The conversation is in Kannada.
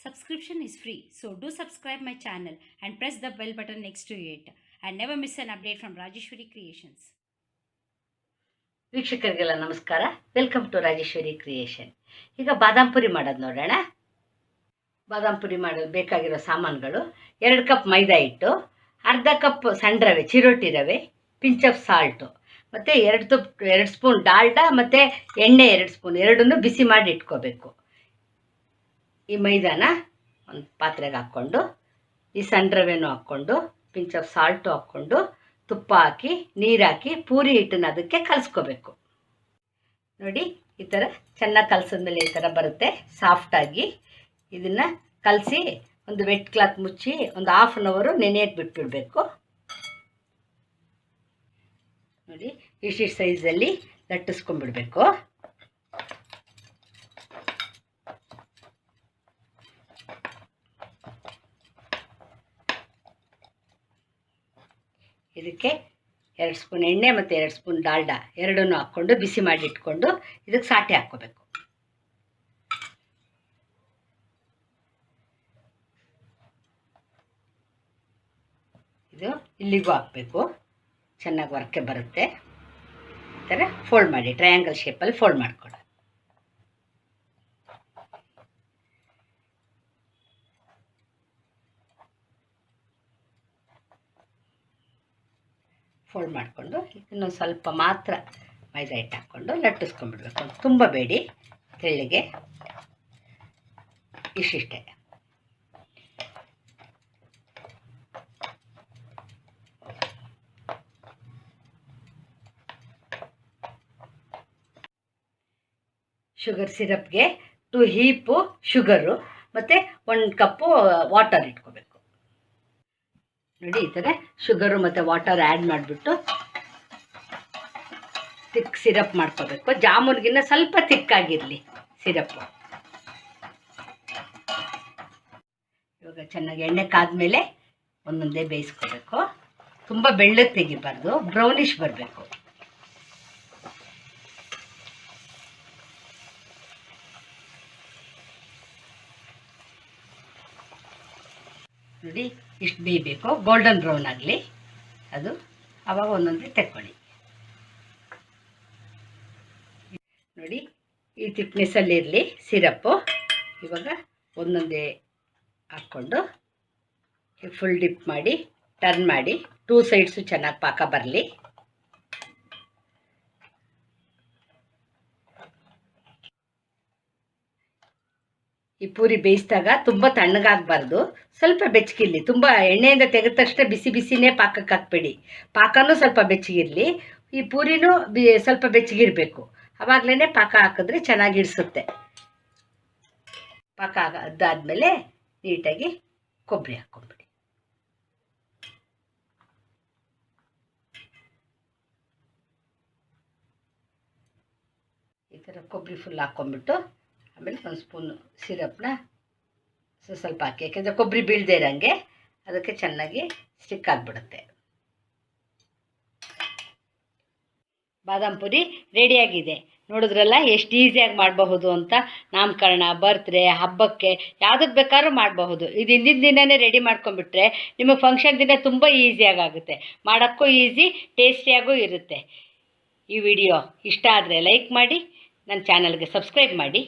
Subscription is free, so do subscribe my channel and press the bell button next to it and never miss an update from Rajeshwari Creations. ವೀಕ್ಷಕರಿಗೆಲ್ಲ ನಮಸ್ಕಾರ. Welcome to Rajeshwari creation. ಈಗ ಬಾದಾಮ್ ಪುರಿ ಮಾಡೋದು ನೋಡೋಣ. ಬಾದಾಮ್ ಪುರಿ ಮಾಡಲು ಬೇಕಾಗಿರೋ ಸಾಮಾನುಗಳು: 2 ಕಪ್ ಮೈದಾ ಹಿಟ್ಟು, ಅರ್ಧ ಕಪ್ ಸಣ್ಣ ರವೆ, ಚಿರೋಟಿ ರವೆ, ಪಿಂಚ್ ಆಫ್ ಸಾಲ್ಟು, ಮತ್ತು 2 ಸ್ಪೂನ್ ಡಾಲ್ಡಾ ಮತ್ತು ಎಣ್ಣೆ 2 ಸ್ಪೂನ್, ಎರಡನ್ನೂ ಬಿಸಿ ಮಾಡಿ ಇಟ್ಕೋಬೇಕು. ಈ ಮೈದಾನ ಒಂದು ಪಾತ್ರೆಗೆ ಹಾಕ್ಕೊಂಡು, ಈ ಸಣ್ಣ ರವೆನೂ ಹಾಕ್ಕೊಂಡು, ಪಿಂಚ್ ಆಫ್ ಸಾಲ್ಟು ಹಾಕ್ಕೊಂಡು, ತುಪ್ಪ ಹಾಕಿ, ನೀರು ಹಾಕಿ, ಪೂರಿ ಹಿಟ್ಟನ್ನು ಅದಕ್ಕೆ ಕಲಿಸ್ಕೋಬೇಕು. ನೋಡಿ, ಈ ಥರ ಚೆನ್ನಾಗಿ ಕಲಸಿದ್ಮೇಲೆ ಈ ಥರ ಬರುತ್ತೆ ಸಾಫ್ಟಾಗಿ. ಇದನ್ನು ಕಲಸಿ ಒಂದು ವೆಟ್ ಕ್ಲಾತ್ ಮುಚ್ಚಿ ಒಂದು ½ ಅನ್ ಅವರು ನೆನೆಯಕ್ಕೆ ಬಿಟ್ಬಿಡಬೇಕು. ನೋಡಿ, ಇಷ್ಟಿಷ್ಟು ಸೈಜಲ್ಲಿ ಲಟ್ಟಿಸ್ಕೊಂಡ್ಬಿಡ್ಬೇಕು. ಇದಕ್ಕೆ 2 ಸ್ಪೂನ್ ಎಣ್ಣೆ ಮತ್ತು 2 ಸ್ಪೂನ್ ಡಾಲ್ಡಾ ಎರಡನ್ನೂ ಹಾಕ್ಕೊಂಡು ಬಿಸಿ ಮಾಡಿ ಇಟ್ಕೊಂಡು ಇದಕ್ಕೆ ಸಾಟೆ ಹಾಕ್ಕೋಬೇಕು. ಇದು ಇಲ್ಲಿಗೂ ಹಾಕಬೇಕು, ಚೆನ್ನಾಗಿ ವರ್ಕೆ ಬರುತ್ತೆ. ಈ ಥರ ಫೋಲ್ಡ್ ಮಾಡಿ ಟ್ರಯಾಂಗಲ್ ಶೇಪಲ್ಲಿ ಫೋಲ್ಡ್ ಮಾಡ್ಕೊಳ್ಳಿ. ಫೋಲ್ಡ್ ಮಾಡಿಕೊಂಡು ಇನ್ನೊಂದು ಸ್ವಲ್ಪ ಮಾತ್ರ ಮೈದಾ ಹಿಟ್ಟು ಹಾಕ್ಕೊಂಡು ಲಟ್ಟಿಸ್ಕೊಂಡ್ಬಿಡ್ಬೇಕು. ತುಂಬ ಬೇಡಿ, ತೆಳ್ಳಗೆ ಇಷ್ಟಿಷ್ಟೇ. ಶುಗರ್ ಸಿರಪ್ಗೆ 2 ಹೀಪು ಶುಗರು ಮತ್ತು 1 ಕಪ್ಪು ವಾಟರ್ ಇಟ್ಕೋಬೇಕು. ನೋಡಿ, ಈ ಥರ ಶುಗರು ಮತ್ತು ವಾಟರ್ ಆ್ಯಡ್ ಮಾಡಿಬಿಟ್ಟು ತಿಕ್ ಸಿರಪ್ ಮಾಡ್ಕೋಬೇಕು. ಜಾಮೂನ್ಗಿನ್ನ ಸ್ವಲ್ಪ ತಿಕ್ಕಾಗಿರಲಿ ಸಿರಪ್ಪು. ಇವಾಗ ಚೆನ್ನಾಗಿ ಎಣ್ಣೆ ಕಾದ್ಮೇಲೆ ಒಂದೊಂದೇ ಬೇಯಿಸ್ಕೋಬೇಕು. ತುಂಬ ಬೆಳ್ಳಗೆ ತೆಗಿಬಾರ್ದು, ಬ್ರೌನಿಷ್ ಬರಬೇಕು. ನೋಡಿ, ಇಷ್ಟು ಬೇಯಬೇಕು, ಗೋಲ್ಡನ್ ಬ್ರೌನ್ ಆಗಲಿ ಅದು. ಆವಾಗ ಒಂದೊಂದೇ ತೆಕ್ಕೊಳ್ಳಿ. ನೋಡಿ, ಈ ತಿಕ್ನೆಸ್ಸಲ್ಲಿರಲಿ ಸಿರಪ್ಪು. ಇವಾಗ ಒಂದೊಂದೇ ಹಾಕ್ಕೊಂಡು ಫುಲ್ ಡಿಪ್ ಮಾಡಿ ಟರ್ನ್ ಮಾಡಿ 2 ಸೈಡ್ಸು ಚೆನ್ನಾಗಿ ಪಾಕ ಬರಲಿ. ಈ ಪೂರಿ ಬೇಯಿಸಿದಾಗ ತುಂಬ ತಣ್ಣಗಾಗಬಾರ್ದು, ಸ್ವಲ್ಪ ಬೆಚ್ಚಗಿರಲಿ. ತುಂಬ ಎಣ್ಣೆಯಿಂದ ತೆಗೆದ ತಕ್ಷಣ ಬಿಸಿ ಬಿಸಿನೇ ಪಾಕಕ್ಕೆ ಹಾಕ್ಬೇಡಿ, ಪಾಕನೂ ಸ್ವಲ್ಪ ಬೆಚ್ಚಗಿರಲಿ. ಈ ಪೂರಿನೂ ಸ್ವಲ್ಪ ಬೆಚ್ಚಗಿರಬೇಕು, ಆವಾಗಲೇ ಪಾಕ ಹಾಕಿದ್ರೆ ಚೆನ್ನಾಗಿ ಇಡಿಸುತ್ತೆ. ಪಾಕ ಅದಾದಮೇಲೆ ನೀಟಾಗಿ ಕೊಬ್ಬರಿ ಹಾಕ್ಕೊಂಬಿಡಿ. ಈ ಥರ ಕೊಬ್ಬರಿ ಫುಲ್ ಹಾಕ್ಕೊಂಬಿಟ್ಟು ಆಮೇಲೆ 1 ಸ್ಪೂನು ಸಿರಪ್ನ ಸ್ವಲ್ಪ ಹಾಕಿ, ಯಾಕೆಂದರೆ ಕೊಬ್ಬರಿ ಬೀಳದೇ ಇರೋಂಗೆ, ಅದಕ್ಕೆ ಚೆನ್ನಾಗಿ ಸ್ಟಿಕ್ ಆಗಿಬಿಡುತ್ತೆ. ಬಾದಾಮ್ ಪುರಿ ರೆಡಿಯಾಗಿದೆ. ನೋಡಿದ್ರಲ್ಲ ಎಷ್ಟು ಈಸಿಯಾಗಿ ಮಾಡಬಹುದು ಅಂತ. ನಾಮಕರಣ, ಬರ್ತ್ಡೇ, ಹಬ್ಬಕ್ಕೆ ಯಾವುದಕ್ಕೆ ಬೇಕಾದ್ರೂ ಮಾಡಬಹುದು. ಇದು ಹಿಂದಿನ ದಿನವೇ ರೆಡಿ ಮಾಡ್ಕೊಂಡ್ಬಿಟ್ರೆ ನಿಮಗೆ ಫಂಕ್ಷನ್ ದಿನ ತುಂಬ ಈಸಿಯಾಗಿ ಆಗುತ್ತೆ. ಮಾಡೋಕ್ಕೂ ಈಸಿ, ಟೇಸ್ಟಿಯಾಗೂ ಇರುತ್ತೆ. ಈ ವಿಡಿಯೋ ಇಷ್ಟ ಆದರೆ ಲೈಕ್ ಮಾಡಿ, ನನ್ನ ಚಾನಲ್ಗೆ ಸಬ್ಸ್ಕ್ರೈಬ್ ಮಾಡಿ.